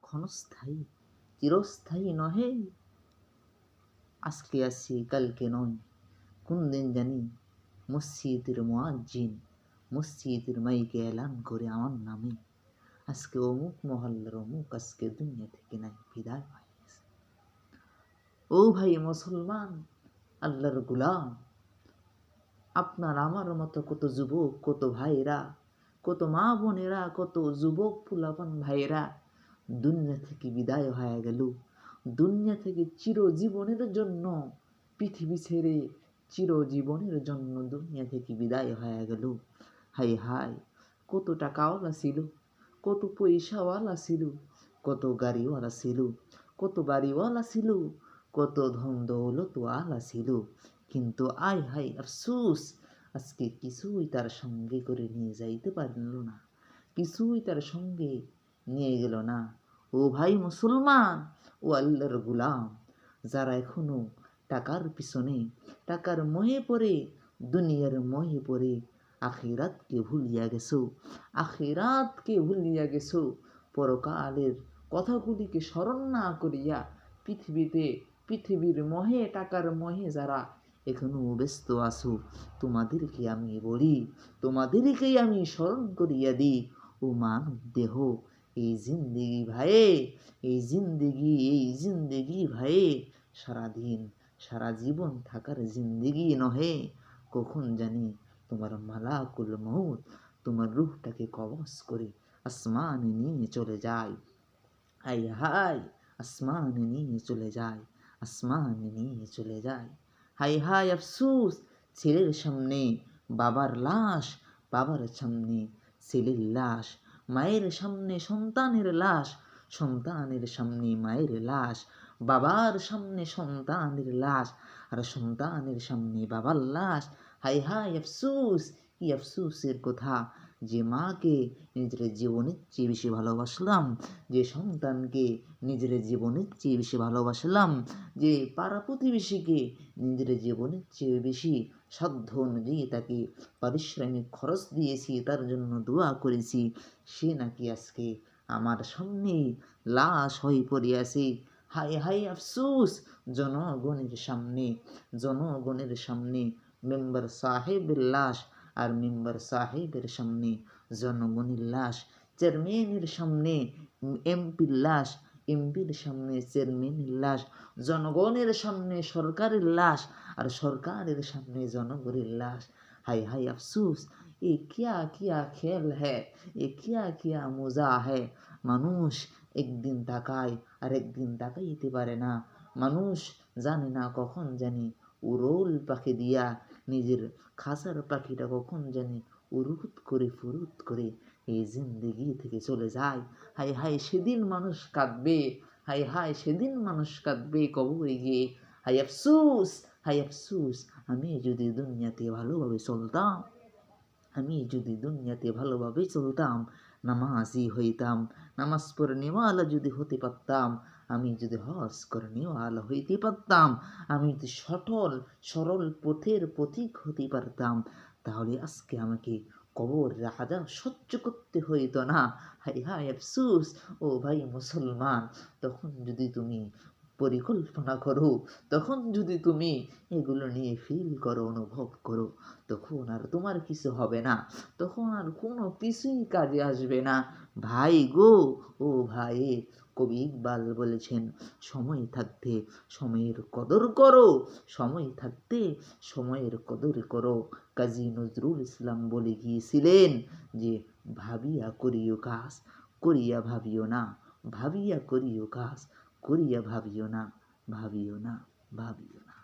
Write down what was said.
ক্ষণস্থায়ী, চিরস্থায়ী নহে। আজকে আছি কালকে নয়, কোন দিন জানি মসজিদের মুয়াজ্জিন মসজিদের মাইকে এলান করে আমার নামে, আজকে অমুক মহল্লার অমুক আজকে দুনিয়া থেকে নাই বিদায় হয়ে গেছে। ও ভাই মুসলমান, আল্লাহর গোলাম, আপনার আমার মতো কত যুবক, কত ভাইরা, কত মা বোনেরা, কত যুবক পোলাপান ভাইরা দুনিয়া থেকে বিদায় হয়ে গেল। দুনিয়া থেকে চিরজীবনের জন্য পৃথিবী ছেড়ে চিরজীবনের জন্য দুনিয়া থেকে বিদায় হয়ে গেল। হাই হাই, কত টাকাওয়ালা ছিল, কত পয়সাওয়ালা ছিল, কত গাড়িওয়ালা ছিল, কত বাড়িওয়ালা ছিল, কত ধন দৌলতওয়ালা ছিল, কিন্তু আয় হাই আফসোস, আজকে কিছুই তার সঙ্গে করে নিয়ে যাইতে পারল না, কিছুই তার সঙ্গে নিয়ে গেল না। ও ভাই মুসলমান, ও আল্লাহর গোলাম, যারা এখনো টাকার পিছনে, টাকার মোহে পড়ে, দুনিয়ার মোহে পড়ে আখিরাতকে ভুলিয়া গেছো, আখিরাতকে ভুলিয়া গেছো, পরকালের কথাগুলিকে স্মরণ না করিয়া পৃথিবীর মোহে, টাকার মোহে যারা এখনো ব্যস্ত আছো, তোমাদেরকে আমি বলি, তোমাদেরকেই আমি স্মরণ করিয়া দিই, ও মানব দেহ, এই জিন্দেগি ভাইয়ে, এই জিন্দেগি ভাইয়ে সারাদিন সারা জীবন থাকার জিন্দেগি নহে। কখন জানি তোমার মালাকুল মউত তোমার রূহটাকে কবজ করে আসমানে নিয়ে চলে যায়। হাই হাই, আসমানে নিয়ে চলে যায়, আসমানে নিয়ে চলে যায়। হাই হাই আফসোস, ছেলের সামনে বাবার লাশ, বাবার সামনে ছেলের লাশ, মায়ের সামনে সন্তানের লাশ, সন্তানের সামনে মায়ের লাশ, বাবার সামনে সন্তানের লাশ, আর সন্তানের সামনে বাবার লাশ। হাই হাই আফসোস, কি আফসোসের কথা, যে মাকে নিজের জীবনের চেয়ে বেশি ভালোবাসলাম, যে সন্তানকে নিজের জীবনের চেয়ে বেশি ভালোবাসলাম, যে পাড়া প্রতিবেশীকে নিজের জীবনের চেয়ে বেশি সাধ্য অনুযায়ী তাকে পারিশ্রমিক খরচ দিয়েছি, তার জন্য দোয়া করেছি, সে নাকি আজকে আমার সামনে লাশ হয়ে পড়ে আছে। হাই হাই আফসোস, জনগণের সামনে মেম্বার সাহেবের লাশ, আর মেম্বার সাহেবের সামনে জনগণের লাশ, চেয়ারম্যানের সামনে এমপির লাশ, এমপির সামনে চেয়ারম্যানের লাশ, জনগণের সামনে সরকারের লাশ, আর সরকারের সামনে জনগণের লাশ। হাই হাই আফসোস, এ কিয়া কিয়া খেল হ্যায়, এ কিয়া কিয়া মজা হ্যায়। মানুষ একদিন তাকায় আর একদিন তাকাইতে পারে না, মানুষ জানে না কখন জানি উড়োল পাখি দিয়া নিজের খাঁচার পাখিটা কখন জানি উরুত করে ফুরুত করে এই জিন্দেগি থেকে চলে যায়। হাই হাই সেদিন মানুষ কাঁদবে, হাই হাই সেদিন মানুষ কাঁদবে কবরে গিয়ে। হাই আফসোস, হাই আফসোস, আমি যদি দুনিয়াতে ভালোভাবে চলতাম, আমি যদি দুনিয়াতে ভালোভাবে চলতাম, নামাজি হইতাম, নামাজ পড়ে নেওয়ালা যদি হতে পারতাম, আমি যদি হজ করে নেওয়ালা হইতে পারতাম, আমি যদি সরল পথের পথিক হতে পারতাম, তাহলে আজকে আমাকে কবর আযাব সহ্য করতে হইতো না। হায় হায় আফসোস, ও ভাই মুসলমান, তখন যদি তুমি পরিকল্পনা করো, তখন যদি তুমি এগুলো নিয়ে ফিল করো, অনুভব করো, তখন আর তোমার কিছু হবে না, তখন আর কোনো কিছুই কাজে আসবে না। ভাই গো, ও ভাই, কবি ইকবাল বলেছেন, সময় থাকতে সময়ের কদর করো, সময় থাকতে সময়ের কদর করো। কাজী নজরুল ইসলাম বলে গিয়েছিলেন যে, ভাবিয়া করিও কাজ, করিয়া ভাবিও না, ভাবিয়া করিও কাজ, করিয়া ভাবিও না, ভাবিও না, ভাবিও না।